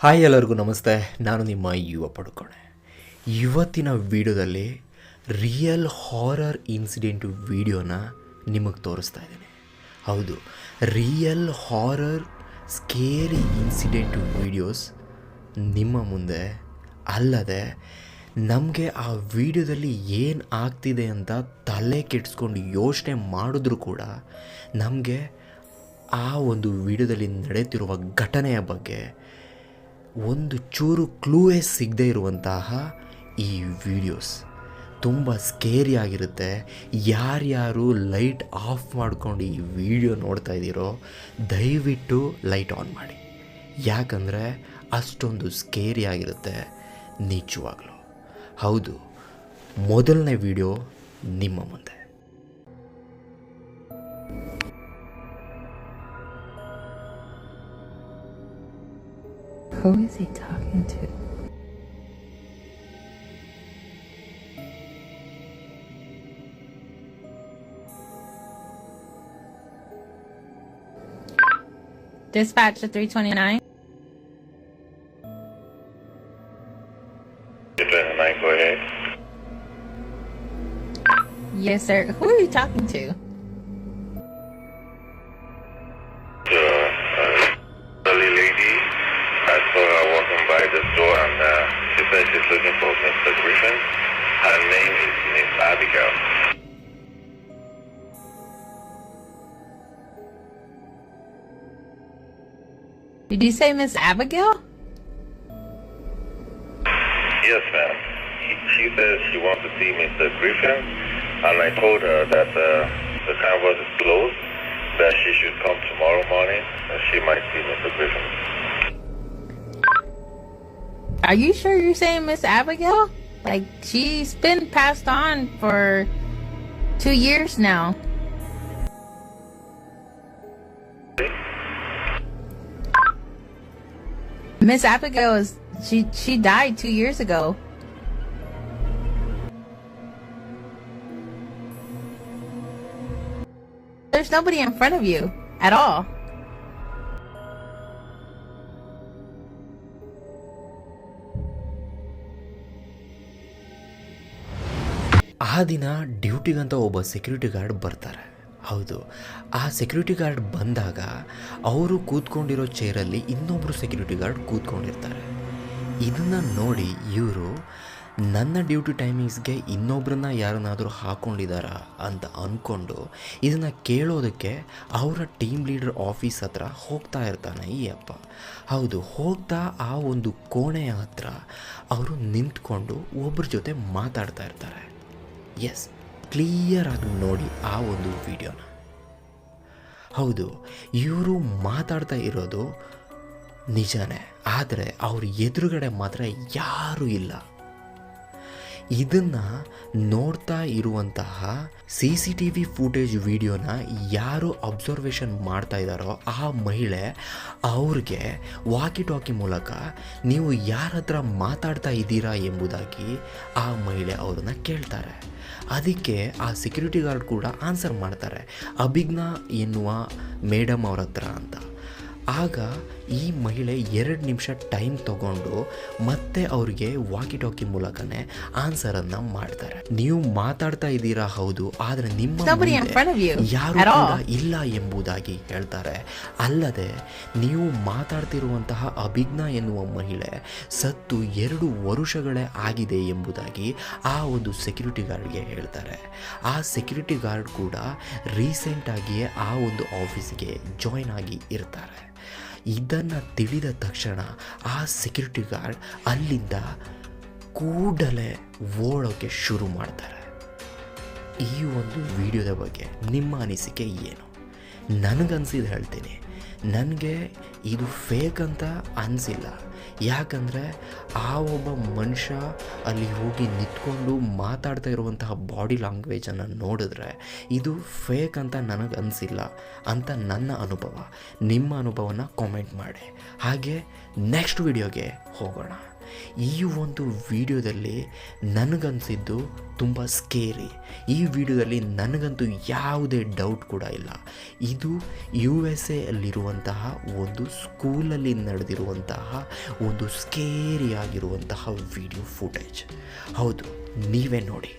Hi ಎಲ್ಲರಿಗೂ ನಮಸ್ತೆ. ನಾನು ನಿಮ್ಮ ಯುವ ಪಡುಕೋಣೆ. ಇವತ್ತಿನ ವಿಡಿಯೋದಲ್ಲಿ ರಿಯಲ್ ಹಾರರ್ ಇನ್ಸಿಡೆಂಟ್ ವಿಡಿಯೋನ ನಿಮಗೆ ತೋರಿಸ್ತಾ ಇದ್ದೀನಿ. ಹೌದು, real horror scary incident videos ನಿಮ್ಮ ಮುಂದೆ. ಅಲ್ಲದೆ ನಮಗೆ ಆ ವಿಡಿಯೋದಲ್ಲಿ ಏನು ಆಗ್ತಿದೆ ಅಂತ ತಲೆ ಕೆಡಿಸ್ಕೊಂಡು ಯೋಚನೆ ಮಾಡಿದ್ರೂ ಕೂಡ ನಮಗೆ ಆ ಒಂದು ವಿಡಿಯೋದಲ್ಲಿ ನಡೆಯುತ್ತಿರುವ ಘಟನೆಯ ಬಗ್ಗೆ ಒಂದು ಚೂರು ಕ್ಲೂವೇ ಸಿಗದೇ ಇರುವಂತಹ ಈ ವಿಡಿಯೋಸ್ ತುಂಬ ಸ್ಕೇರಿ ಆಗಿರುತ್ತೆ. ಯಾರ್ಯಾರು ಲೈಟ್ ಆಫ್ ಮಾಡ್ಕೊಂಡು ಈ ವಿಡಿಯೋ ನೋಡ್ತಾ ಇದ್ದೀರೋ ದಯವಿಟ್ಟು ಲೈಟ್ ಆನ್ ಮಾಡಿ, ಯಾಕಂದರೆ ಅಷ್ಟೊಂದು ಸ್ಕೇರಿ ಆಗಿರುತ್ತೆ ನಿಜವಾಗ್ಲೂ. ಹೌದು, ಮೊದಲನೇ ವಿಡಿಯೋ ನಿಮ್ಮ ಮುಂದೆ. Who is he talking to? Dispatch to 329. 329, go ahead. Yes, sir. Who are you talking to? Elderly lady. I saw her walking by the store and she said she's looking for Mr. Griffin. Her name is Miss Abigail. Did you say Miss Abigail? Yes, ma'am. She says she wants to see Mr. Griffin, and I told her that the canvas is closed, that she should come tomorrow morning and she might see Mr. Griffin. Are you sure you're saying Miss Abigail? Like, she's been passed on for 2 years now. Miss Abigail is she died 2 years ago. There's nobody in front of you at all. ಆ ದಿನ ಡ್ಯೂಟಿಗಂತ ಒಬ್ಬ security guard ಬರ್ತಾರೆ. ಹೌದು, ಆ security guard ಬಂದಾಗ ಅವರು ಕೂತ್ಕೊಂಡಿರೋ ಚೇರಲ್ಲಿ ಇನ್ನೊಬ್ಬರು security guard ಕೂತ್ಕೊಂಡಿರ್ತಾರೆ. ಇದನ್ನು ನೋಡಿ ಇವರು ನನ್ನ ಡ್ಯೂಟಿ ಟೈಮಿಂಗ್ಸ್ಗೆ ಇನ್ನೊಬ್ಬರನ್ನ ಯಾರನ್ನಾದರೂ ಹಾಕ್ಕೊಂಡಿದ್ದಾರಾ ಅಂತ ಅಂದ್ಕೊಂಡು ಇದನ್ನು ಕೇಳೋದಕ್ಕೆ ಅವರ ಟೀಮ್ ಲೀಡರ್ ಆಫೀಸ್ ಹತ್ರ ಹೋಗ್ತಾ ಇರ್ತಾನೆ ಈ ಅಪ್ಪ. ಹೌದು, ಹೋಗ್ತಾ ಆ ಒಂದು ಕೋಣೆಯ ಹತ್ರ ಅವರು ನಿಂತ್ಕೊಂಡು ಒಬ್ಬರ ಜೊತೆ ಮಾತಾಡ್ತಾ ಇರ್ತಾರೆ. ಎಸ್, ಕ್ಲಿಯರ್ ಆಗಿ ನೋಡಿ ಆ ಒಂದು ವಿಡಿಯೋನ. ಹೌದು, ಇವರು ಮಾತಾಡ್ತಾ ಇರೋದು ನಿಜನೇ, ಆದರೆ ಅವ್ರ ಎದುರುಗಡೆ ಮಾತ್ರ ಯಾರೂ ಇಲ್ಲ. ಇದನ್ನು ನೋಡ್ತಾ ಇರುವಂತಹ CCTV ಫುಟೇಜ್ ವಿಡಿಯೋನ ಯಾರು ಅಬ್ಸರ್ವೇಷನ್ ಮಾಡ್ತಾ ಇದ್ದಾರೋ ಆ ಮಹಿಳೆ ಅವ್ರಿಗೆ ವಾಕಿ ಟಾಕಿ ಮೂಲಕ ನೀವು ಯಾರ ಹತ್ರ ಮಾತಾಡ್ತಾ ಇದ್ದೀರಾ ಎಂಬುದಾಗಿ ಆ ಮಹಿಳೆ ಅವ್ರನ್ನ ಕೇಳ್ತಾರೆ. ಅದಕ್ಕೆ ಆ ಸೆಕ್ಯೂರಿಟಿ ಗಾರ್ಡ್ ಕೂಡ ಆನ್ಸರ್ ಮಾಡ್ತಾರೆ, ಅಭಿಜ್ಞಾ ಎನ್ನುವ ಮೇಡಮ್ ಅವ್ರ ಹತ್ರ ಅಂತ. ಆಗ ಈ ಮಹಿಳೆ 2 ನಿಮಿಷ ಟೈಮ್ ತಗೊಂಡು ಮತ್ತೆ ಅವ್ರಿಗೆ ವಾಕಿ ಟಾಕಿ ಮೂಲಕನೇ ಆನ್ಸರನ್ನು ಮಾಡ್ತಾರೆ. ನೀವು ಮಾತಾಡ್ತಾ ಇದ್ದೀರಾ, ಹೌದು, ಆದರೆ ನಿಮ್ಮ ಯಾರು ಕೂಡ ಇಲ್ಲ ಎಂಬುದಾಗಿ ಹೇಳ್ತಾರೆ. ಅಲ್ಲದೆ ನೀವು ಮಾತಾಡ್ತಿರುವಂತಹ ಅಭಿಜ್ಞಾ ಎನ್ನುವ ಮಹಿಳೆ ಸತ್ತು 2 ವರ್ಷಗಳೇ ಆಗಿದೆ ಎಂಬುದಾಗಿ ಆ ಒಂದು ಸೆಕ್ಯೂರಿಟಿ ಗಾರ್ಡ್ಗೆ ಹೇಳ್ತಾರೆ. ಆ ಸೆಕ್ಯೂರಿಟಿ ಗಾರ್ಡ್ ಕೂಡ ರೀಸೆಂಟಾಗಿಯೇ ಆ ಒಂದು ಆಫೀಸಿಗೆ ಜಾಯ್ನ್ ಆಗಿ ಇರ್ತಾರೆ. ಇದನ್ನು ತಿಳಿದ ತಕ್ಷಣ ಆ ಸೆಕ್ಯೂರಿಟಿ ಗಾರ್ಡ್ ಅಲ್ಲಿಂದ ಕೂಡಲೇ ಓಡೋಕ್ಕೆ ಶುರು ಮಾಡ್ತಾರೆ. ಈ ಒಂದು ವಿಡಿಯೋದ ಬಗ್ಗೆ ನಿಮ್ಮ ಅನಿಸಿಕೆ ಏನು? ನನಗನ್ಸಿದ್ದು ಹೇಳ್ತೀನಿ. ನನಗೆ ಇದು ಫೇಕ್ ಅಂತ ಅನಿಸಿಲ್ಲ, ಯಾಕಂದರೆ ಆ ಒಬ್ಬ ಮನುಷ್ಯ ಅಲ್ಲಿ ಹೋಗಿ ನಿಂತ್ಕೊಂಡು ಮಾತಾಡ್ತಾ ಇರುವಂತಹ ಬಾಡಿ ಲ್ಯಾಂಗ್ವೇಜನ್ನು ನೋಡಿದ್ರೆ ಇದು ಫೇಕ್ ಅಂತ ನನಗೆ ಅನಿಸಿಲ್ಲ ಅಂತ ನನ್ನ ಅನುಭವ. ನಿಮ್ಮ ಅನುಭವನ ಕಾಮೆಂಟ್ ಮಾಡಿ. ಹಾಗೆ ನೆಕ್ಸ್ಟ್ ವಿಡಿಯೋಗೆ ಹೋಗೋಣ. ಈ ಒಂದು ವಿಡಿಯೋದಲ್ಲಿ ನನಗನ್ಸಿದ್ದು ತುಂಬ ಸ್ಕೇರಿ. ಈ ವಿಡಿಯೋದಲ್ಲಿ ನನಗಂತೂ ಯಾವುದೇ ಡೌಟ್ ಕೂಡ ಇಲ್ಲ, ಇದು USA ಅಲ್ಲಿರುವಂತಹ ಒಂದು ಸ್ಕೂಲಲ್ಲಿ ನಡೆದಿರುವಂತಹ ಒಂದು ಸ್ಕೇರಿ ಆಗಿರುವಂತಹ ವಿಡಿಯೋ ಫುಟೇಜ್. ಹೌದು, ನೀವೇ ನೋಡಿ.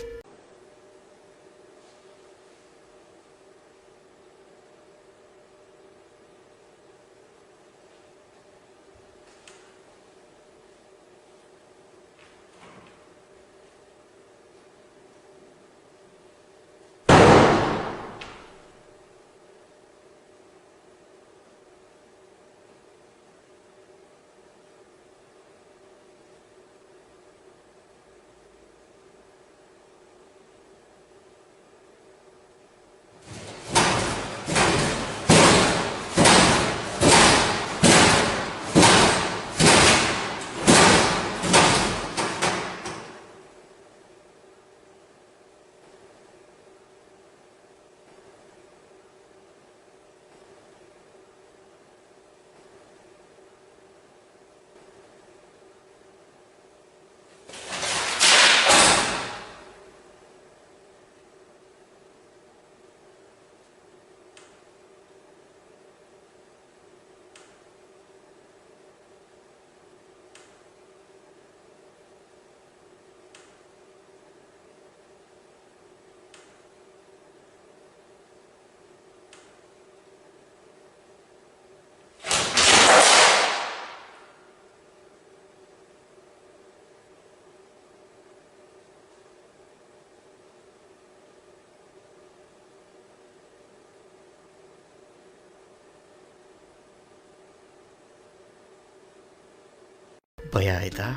ಭಯ ಆಯಿತಾ?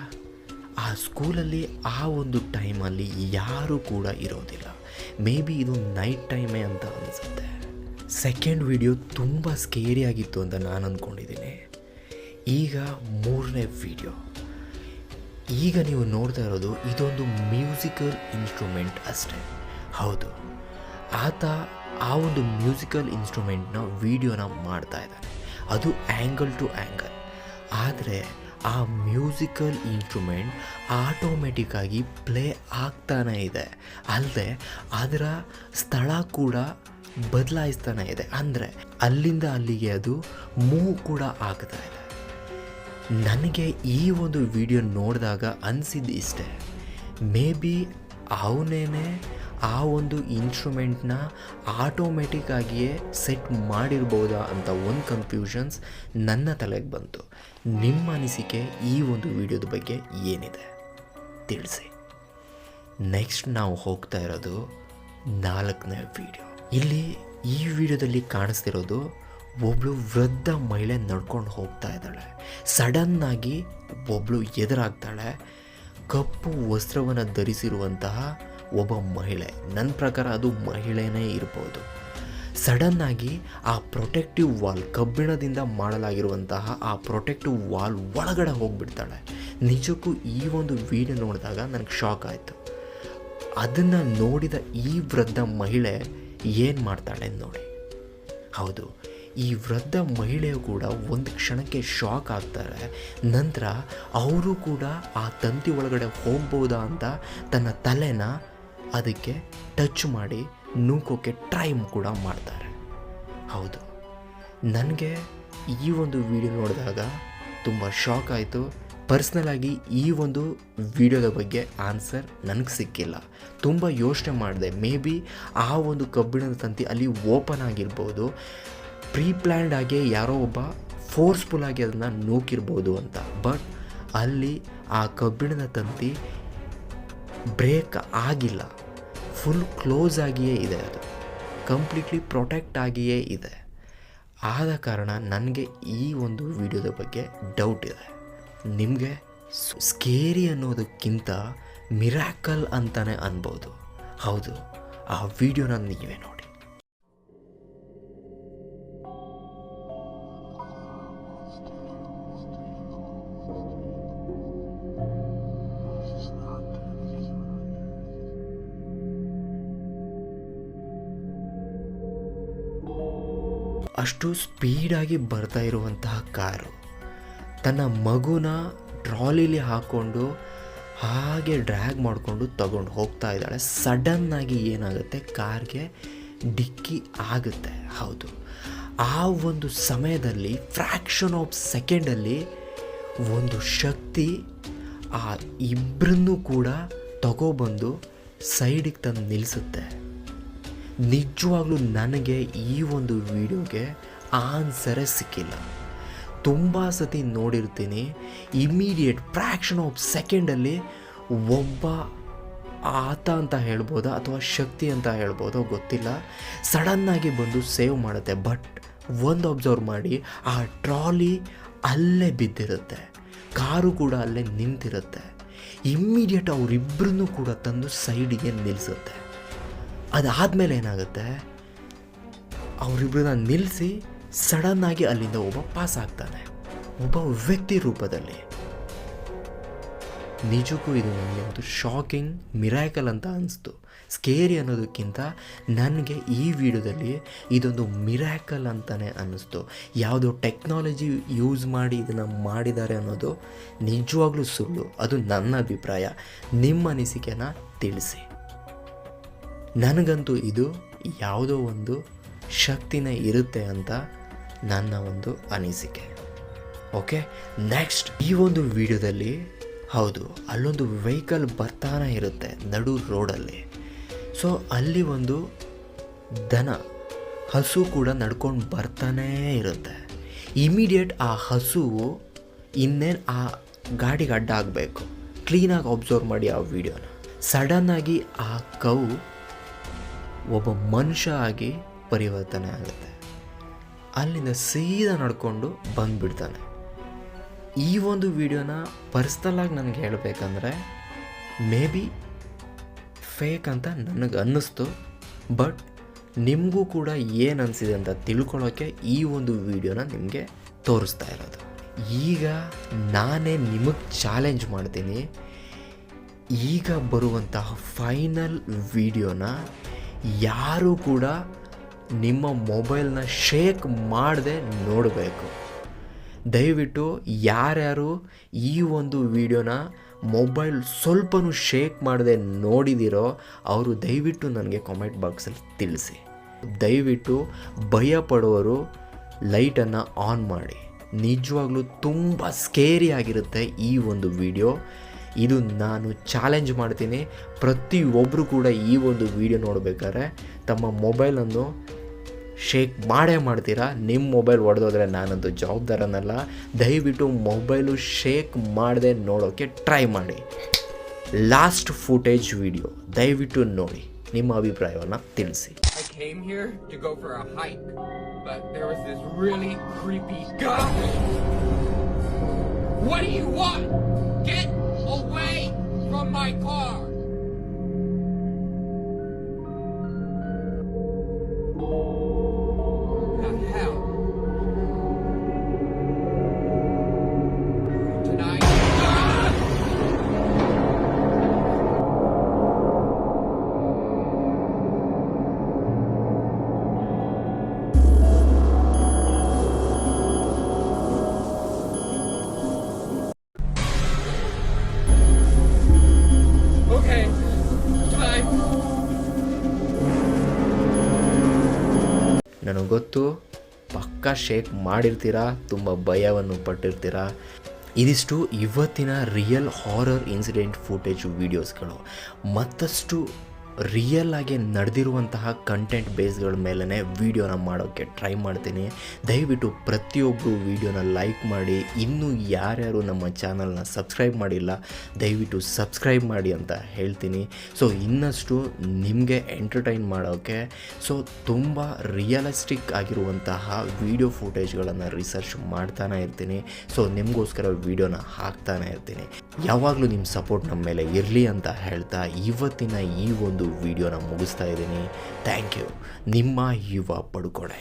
ಆ ಸ್ಕೂಲಲ್ಲಿ ಆ ಒಂದು ಟೈಮಲ್ಲಿ ಯಾರೂ ಕೂಡ ಇರೋದಿಲ್ಲ. ಮೇ ಬಿ ಇದು ನೈಟ್ ಟೈಮೇ ಅಂತ ಅನಿಸುತ್ತೆ. ಸೆಕೆಂಡ್ ವಿಡಿಯೋ ತುಂಬ ಸ್ಕೇರಿ ಆಗಿತ್ತು ಅಂತ ನಾನು ಅಂದ್ಕೊಂಡಿದ್ದೀನಿ. ಈಗ ಮೂರನೇ ವಿಡಿಯೋ. ಈಗ ನೀವು ನೋಡ್ತಾ ಇರೋದು ಇದೊಂದು ಮ್ಯೂಸಿಕಲ್ ಇನ್ಸ್ಟ್ರೂಮೆಂಟ್ ಅಷ್ಟೇ. ಹೌದು, ಆತ ಆ ಒಂದು ಮ್ಯೂಸಿಕಲ್ ಇನ್ಸ್ಟ್ರೂಮೆಂಟ್ನ ವಿಡಿಯೋನ ಮಾಡ್ತಾ ಇದ್ದಾನೆ. ಅದು ಆ್ಯಂಗಲ್ ಟು ಆ್ಯಂಗಲ್. ಆದರೆ ಆ ಮ್ಯೂಸಿಕಲ್ ಇನ್ಸ್ಟ್ರೂಮೆಂಟ್ ಆಟೋಮೆಟಿಕ್ಕಾಗಿ ಪ್ಲೇ ಆಗ್ತಾನೇ ಇದೆ. ಅಲ್ಲದೆ ಅದರ ಸ್ಥಳ ಕೂಡ ಬದಲಾಯಿಸ್ತಾನೆ ಇದೆ. ಅಂದರೆ ಅಲ್ಲಿಂದ ಅಲ್ಲಿಗೆ ಅದು ಮೂವ್ ಕೂಡ ಆಗ್ತಾ ಇದೆ. ನನಗೆ ಈ ಒಂದು ವಿಡಿಯೋ ನೋಡಿದಾಗ ಅನಿಸಿದ್ದು ಇಷ್ಟೇ, ಮೇ ಬಿ ಅವನೇನೆ ಆ ಒಂದು ಇನ್ಸ್ಟ್ರೂಮೆಂಟ್ನ ಆಟೋಮೆಟಿಕ್ಕಾಗಿಯೇ ಸೆಟ್ ಮಾಡಿರ್ಬೋದಾ ಅಂತ ಒಂದು ಕನ್ಫ್ಯೂಷನ್ಸ್ ನನ್ನ ತಲೆಗೆ ಬಂತು. ನಿಮ್ಮ ಅನಿಸಿಕೆ ಈ ಒಂದು ವಿಡಿಯೋದ ಬಗ್ಗೆ ಏನಿದೆ ತಿಳಿಸಿ. ನೆಕ್ಸ್ಟ್ ನಾವು ಹೋಗ್ತಾ ಇರೋದು 4ನೇ ವಿಡಿಯೋ. ಇಲ್ಲಿ ಈ ವಿಡಿಯೋದಲ್ಲಿ ಕಾಣಿಸ್ತಿರೋದು ಒಬ್ಬಳು ವೃದ್ಧ ಮಹಿಳೆ ನಡ್ಕೊಂಡು ಹೋಗ್ತಾ ಇದ್ದಾಳೆ. ಸಡನ್ನಾಗಿ ಒಬ್ಬಳು ಎದುರಾಗ್ತಾಳೆ. ಕಪ್ಪು ವಸ್ತ್ರವನ್ನು ಧರಿಸಿರುವಂತಹ ಒಬ್ಬ ಮಹಿಳೆ, ನನ್ನ ಪ್ರಕಾರ ಅದು ಮಹಿಳೆನೇ ಇರ್ಬೋದು. ಸಡನ್ನಾಗಿ ಆ ಪ್ರೊಟೆಕ್ಟಿವ್ ವಾಲ್, ಕಬ್ಬಿಣದಿಂದ ಮಾಡಲಾಗಿರುವಂತಹ ಆ ಪ್ರೊಟೆಕ್ಟಿವ್ ವಾಲ್ ಒಳಗಡೆ ಹೋಗಿಬಿಡ್ತಾಳೆ. ನಿಜಕ್ಕೂ ಈ ಒಂದು ವಿಡಿಯೋ ನೋಡಿದಾಗ ನನಗೆ ಶಾಕ್ ಆಯಿತು. ಅದನ್ನು ನೋಡಿದ ಈ ವೃದ್ಧ ಮಹಿಳೆ ಏನು ಮಾಡ್ತಾಳೆ ನೋಡಿ. ಹೌದು, ಈ ವೃದ್ಧ ಮಹಿಳೆಯು ಕೂಡ ಒಂದು ಕ್ಷಣಕ್ಕೆ ಶಾಕ್ ಆಗ್ತಾರೆ. ನಂತರ ಅವರು ಕೂಡ ಆ ತಂತಿ ಒಳಗಡೆ ಹೋಗ್ಬೋದಾ ಅಂತ ತನ್ನ ತಲೆನ ಅದಕ್ಕೆ ಟಚ್ ಮಾಡಿ ನೂಕೋಕ್ಕೆ ಟ್ರೈ ಕೂಡ ಮಾಡ್ತಾರೆ. ಹೌದು, ನನಗೆ ಈ ಒಂದು ವಿಡಿಯೋ ನೋಡಿದಾಗ ತುಂಬ ಶಾಕ್ ಆಯಿತು. ಪರ್ಸ್ನಲಾಗಿ ಈ ಒಂದು ವಿಡಿಯೋದ ಬಗ್ಗೆ ಆನ್ಸರ್ ನನಗೆ ಸಿಕ್ಕಿಲ್ಲ. ತುಂಬ ಯೋಚನೆ ಮಾಡಿದೆ, ಮೇ ಬಿ ಆ ಒಂದು ಕಬ್ಬಿಣದ ತಂತಿ ಅಲ್ಲಿ ಓಪನ್ ಆಗಿರ್ಬೋದು, ಪ್ರೀ ಪ್ಲ್ಯಾನ್ಡ್ ಆಗಿ ಯಾರೋ ಒಬ್ಬ ಫೋರ್ಸ್ಫುಲ್ ಆಗಿ ಅದನ್ನು ನೂಕಿರ್ಬೋದು ಅಂತ. ಬಟ್ ಅಲ್ಲಿ ಆ ಕಬ್ಬಿಣದ ತಂತಿ ಬ್ರೇಕ್ ಆಗಿಲ್ಲ, ಫುಲ್ ಕ್ಲೋಸ್ ಆಗಿಯೇ ಇದೆ, ಅದು ಕಂಪ್ಲೀಟ್ಲಿ ಪ್ರೊಟೆಕ್ಟ್ ಆಗಿಯೇ ಇದೆ. ಆದ ಕಾರಣ ನನಗೆ ಈ ಒಂದು ವಿಡಿಯೋದ ಬಗ್ಗೆ ಡೌಟ್ ಇದೆ. ನಿಮಗೆ ಸ್ಕೇರಿ ಅನ್ನೋದಕ್ಕಿಂತ ಮಿರಾಕಲ್ ಅಂತಲೇ ಅನ್ಬೋದು. ಹೌದು, ಆ ವಿಡಿಯೋನ ನೀವೇ ನೋಡಿ. ಅಷ್ಟು ಸ್ಪೀಡಾಗಿ ಬರ್ತಾ ಇರುವಂತಹ ಕಾರು, ತನ್ನ ಮಗುನ ಟ್ರಾಲಿಲಿ ಹಾಕ್ಕೊಂಡು ಹಾಗೆ ಡ್ರ್ಯಾಗ್ ಮಾಡಿಕೊಂಡು ತಗೊಂಡು ಹೋಗ್ತಾ ಇದ್ದಾಳೆ. ಸಡನ್ನಾಗಿ ಏನಾಗುತ್ತೆ, ಕಾರ್ಗೆ ಡಿಕ್ಕಿ ಆಗುತ್ತೆ. ಹೌದು, ಆ ಒಂದು ಸಮಯದಲ್ಲಿ ಫ್ರ್ಯಾಕ್ಷನ್ ಆಫ್ ಸೆಕೆಂಡಲ್ಲಿ ಒಂದು ಶಕ್ತಿ ಆ ಇಬ್ಬರನ್ನೂ ಕೂಡ ತಗೊಬಂದು ಸೈಡಿಗೆ ತಂದು ನಿಲ್ಲಿಸುತ್ತೆ. ನಿಜವಾಗ್ಲೂ ನನಗೆ ಈ ಒಂದು ವಿಡಿಯೋಗೆ ಆನ್ಸರೇ ಸಿಕ್ಕಿಲ್ಲ. ತುಂಬ ಸತಿ ನೋಡಿರ್ತೀನಿ, ಇಮಿಡಿಯೇಟ್ ಫ್ರ್ಯಾಕ್ಷನ್ ಆಫ್ ಸೆಕೆಂಡಲ್ಲಿ ಒಬ್ಬ ಆತ ಅಂತ ಹೇಳ್ಬೋದಾ ಅಥವಾ ಶಕ್ತಿ ಅಂತ ಹೇಳ್ಬೋದೋ ಗೊತ್ತಿಲ್ಲ, ಸಡನ್ನಾಗಿ ಬಂದು ಸೇವ್ ಮಾಡುತ್ತೆ. ಬಟ್ ಒಂದು ಅಬ್ಸರ್ವ್ ಮಾಡಿ, ಆ ಟ್ರಾಲಿ ಅಲ್ಲೇ ಬಿದ್ದಿರುತ್ತೆ, ಕಾರು ಕೂಡ ಅಲ್ಲೇ ನಿಂತಿರುತ್ತೆ. ಇಮ್ಮಿಡಿಯೇಟ್ ಅವರಿಬ್ಬರನ್ನೂ ಕೂಡ ತಂದು ಸೈಡಿಗೆ ನಿಲ್ಲಿಸುತ್ತೆ. ಅದಾದಮೇಲೆ ಏನಾಗುತ್ತೆ, ಅವರಿಬ್ಬರನ್ನ ನಿಲ್ಲಿಸಿ ಸಡನ್ನಾಗಿ ಅಲ್ಲಿಂದ ಒಬ್ಬ ಪಾಸ್ ಆಗ್ತಾನೆ, ಒಬ್ಬ ವ್ಯಕ್ತಿ ರೂಪದಲ್ಲಿ. ನಿಜಕ್ಕೂ ಇದು ನನಗೆ ಒಂದು ಶಾಕಿಂಗ್ ಮಿರಾಕಲ್ ಅಂತ ಅನಿಸ್ತು. ಸ್ಕೇರಿ ಅನ್ನೋದಕ್ಕಿಂತ ನನಗೆ ಈ ವಿಡಿಯೋದಲ್ಲಿ ಇದೊಂದು ಮಿರಾಕಲ್ ಅಂತಲೇ ಅನ್ನಿಸ್ತು. ಯಾವುದೋ ಟೆಕ್ನಾಲಜಿ ಯೂಸ್ ಮಾಡಿ ಇದನ್ನು ಮಾಡಿದ್ದಾರೆ ಅನ್ನೋದು ನಿಜವಾಗ್ಲೂ ಸುಳ್ಳು. ಅದು ನನ್ನ ಅಭಿಪ್ರಾಯ. ನಿಮ್ಮ ಅನಿಸಿಕೆನ ತಿಳಿಸಿ. ನನಗಂತೂ ಇದು ಯಾವುದೋ ಒಂದು ಶಕ್ತಿನೇ ಇರುತ್ತೆ ಅಂತ ನನ್ನ ಒಂದು ಅನಿಸಿಕೆ. ಓಕೆ, ನೆಕ್ಸ್ಟ್ ಈ ಒಂದು ವಿಡಿಯೋದಲ್ಲಿ ಹೌದು, ಅಲ್ಲೊಂದು ವೆಹಿಕಲ್ ಬರ್ತಾನೆ ಇರುತ್ತೆ ನಡು ರೋಡಲ್ಲಿ. ಸೊ ಅಲ್ಲಿ ಒಂದು ದನ, ಹಸು ಕೂಡ ನಡ್ಕೊಂಡು ಬರ್ತಾನೇ ಇರುತ್ತೆ. ಇಮಿಡಿಯೇಟ್ ಆ ಹಸುವು ಇನ್ನೇನು ಆ ಗಾಡಿಗೆ ಅಡ್ಡ ಆಗಬೇಕು. ಕ್ಲೀನಾಗಿ ಅಬ್ಸರ್ವ್ ಮಾಡಿ ಆ ವಿಡಿಯೋನ. ಸಡನ್ನಾಗಿ ಆ ಕೌ ಒಬ್ಬ ಮನುಷ್ಯ ಆಗಿ ಪರಿವರ್ತನೆ ಆಗುತ್ತೆ. ಅಲ್ಲಿಂದ ಸೀದಾ ನಡ್ಕೊಂಡು ಬಂದುಬಿಡ್ತಾನೆ. ಈ ಒಂದು ವಿಡಿಯೋನ ಪರ್ಸ್ನಲಾಗಿ ನನಗೆ ಹೇಳಬೇಕಂದ್ರೆ ಮೇ ಬಿ ಫೇಕ್ ಅಂತ ನನಗೆ ಅನ್ನಿಸ್ತು. ಬಟ್ ನಿಮಗೂ ಕೂಡ ಏನು ಅನಿಸಿದೆ ಅಂತ ತಿಳ್ಕೊಳ್ಳೋಕ್ಕೆ ಈ ಒಂದು ವಿಡಿಯೋನ ನಿಮಗೆ ತೋರಿಸ್ತಾ ಇರೋದು. ಈಗ ನಾನೇ ನಿಮಗೆ ಚಾಲೆಂಜ್ ಮಾಡ್ತೀನಿ, ಈಗ ಬರುವಂತಹ ಫೈನಲ್ ವಿಡಿಯೋನ ಯಾರೂ ಕೂಡ ನಿಮ್ಮ ಮೊಬೈಲ್ನ ಶೇಕ್ ಮಾಡದೆ ನೋಡಬೇಕು. ದಯವಿಟ್ಟು ಯಾರ್ಯಾರು ಈ ಒಂದು ವಿಡಿಯೋನ ಮೊಬೈಲ್ ಸ್ವಲ್ಪನೂ ಶೇಕ್ ಮಾಡದೆ ನೋಡಿದಿರೋ ಅವರು ದಯವಿಟ್ಟು ನನಗೆ ಕಾಮೆಂಟ್ ಬಾಕ್ಸಲ್ಲಿ ತಿಳಿಸಿ. ದಯವಿಟ್ಟು ಭಯ ಪಡೋರು ಲೈಟನ್ನು ಆನ್ ಮಾಡಿ. ನಿಜವಾಗ್ಲೂ ತುಂಬ ಸ್ಕೇರಿ ಆಗಿರುತ್ತೆ ಈ ಒಂದು ವಿಡಿಯೋ. ಇದು ನಾನು ಚಾಲೆಂಜ್ ಮಾಡ್ತೀನಿ, ಪ್ರತಿಯೊಬ್ಬರು ಕೂಡ ಈ ಒಂದು ವಿಡಿಯೋ ನೋಡಬೇಕಾದ್ರೆ ತಮ್ಮ ಮೊಬೈಲನ್ನು ಶೇಕ್ ಮಾಡೇ ಮಾಡ್ತೀರಾ. ನಿಮ್ಮ ಮೊಬೈಲ್ ಒಡೆದೋದ್ರೆ ನಾನಂತೂ ಜವಾಬ್ದಾರನಲ್ಲ. ದಯವಿಟ್ಟು ಮೊಬೈಲು ಶೇಕ್ ಮಾಡದೆ ನೋಡೋಕ್ಕೆ ಟ್ರೈ ಮಾಡಿ. ಲಾಸ್ಟ್ ಫುಟೇಜ್ ವಿಡಿಯೋ ದಯವಿಟ್ಟು ನೋಡಿ, ನಿಮ್ಮ ಅಭಿಪ್ರಾಯವನ್ನು ತಿಳಿಸಿ. I came here to go for a hike, but there was this really creepy guy. What do you want? Get away from my car! The hell? Tonight? Okay, bye. ನನಗೆ ಗೊತ್ತು, ಪಕ್ಕಾ shake ಮಾಡಿರ್ತೀರಾ, ತುಂಬ ಭಯವನ್ನು ಪಟ್ಟಿರ್ತೀರಾ. ಇದಿಷ್ಟು ಇವತ್ತಿನ ರಿಯಲ್ ಹಾರರ್ ಇನ್ಸಿಡೆಂಟ್ ಫುಟೇಜ್ ವೀಡಿಯೋಸ್ಗಳು. ಮತ್ತಷ್ಟು real ಆಗಿ ನಡೆದಿರುವಂತಹ ಕಂಟೆಂಟ್ ಬೇಸ್ಗಳ ಮೇಲೇ ವೀಡಿಯೋನ ಮಾಡೋಕ್ಕೆ ಟ್ರೈ ಮಾಡ್ತೀನಿ. ದಯವಿಟ್ಟು ಪ್ರತಿಯೊಬ್ಬರು ವೀಡಿಯೋನ ಲೈಕ್ ಮಾಡಿ. ಇನ್ನೂ ಯಾರ್ಯಾರು ನಮ್ಮ ಚಾನಲ್ನ ಸಬ್ಸ್ಕ್ರೈಬ್ ಮಾಡಿಲ್ಲ ದಯವಿಟ್ಟು ಸಬ್ಸ್ಕ್ರೈಬ್ ಮಾಡಿ ಅಂತ ಹೇಳ್ತೀನಿ. ಸೊ ಇನ್ನಷ್ಟು ನಿಮಗೆ ಎಂಟರ್ಟೈನ್ ಮಾಡೋಕ್ಕೆ ತುಂಬ ರಿಯಲಿಸ್ಟಿಕ್ ಆಗಿರುವಂತಹ ವೀಡಿಯೋ ಫುಟೇಜ್ಗಳನ್ನು ರಿಸರ್ಚ್ ಮಾಡ್ತಾನೆ ಇರ್ತೀನಿ. ಸೊ ನಿಮಗೋಸ್ಕರ ವೀಡಿಯೋನ ಹಾಕ್ತಾನೆ ಇರ್ತೀನಿ. ಯಾವಾಗಲೂ ನಿಮ್ಮ ಸಪೋರ್ಟ್ ನಮ್ಮ ಮೇಲೆ ಇರಲಿ ಅಂತ ಹೇಳ್ತಾ ಇವತ್ತಿನ ಈ ಒಂದು ವಿಡಿಯೋನ ಮುಗಿಸ್ತಾ ಇದ್ದೀನಿ. Thank you. ನಿಮ್ಮ ಯುವ ಪಡುಕೋಡೆ.